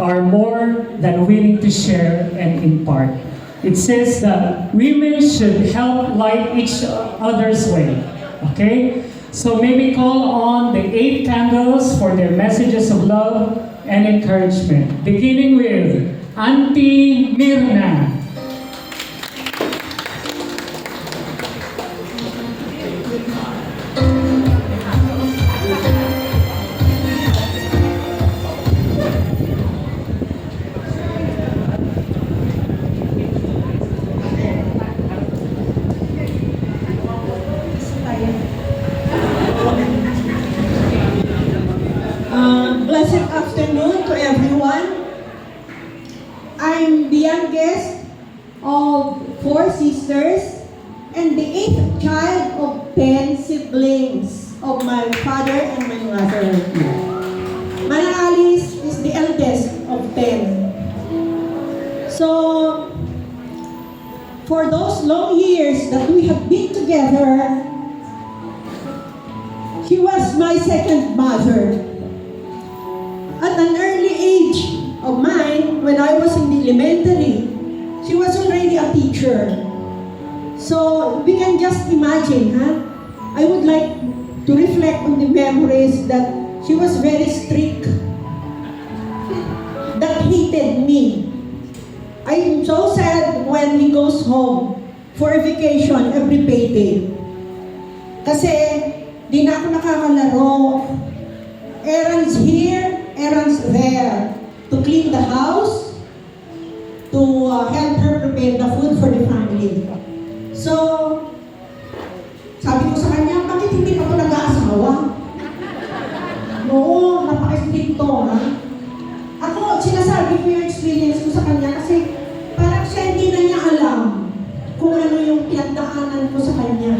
are more than willing to share and impart. It says that women should help light each other's way. Okay? So may we call on the 8 candles for their messages of love and encouragement. Beginning with Auntie Mirna. Blessed afternoon to everyone. I'm the youngest of 4 sisters and the 8th child of 10 siblings of my father and my mother. Mana Alice is the eldest of 10. So, for those long years that we have been together, she was my second mother. At an early age of mine, when I was in the elementary, she was already a teacher. So we can just imagine, I would like to reflect on the memories that she was very strict, that hated me. I am so sad when he goes home for a vacation every payday. Kasi di na ako nakakalaro. Errands here, errands there, to clean the house, to help her prepare the food for the family. So, sabi ko sa kanya, bakit hindi pa ako nag-aasawa? Oo, napaka-stricto, ha? Ako, sinasabi ko yung experience ko sa kanya kasi parang siya hindi na niya alam kung ano yung pinagdaanan ko sa kanya.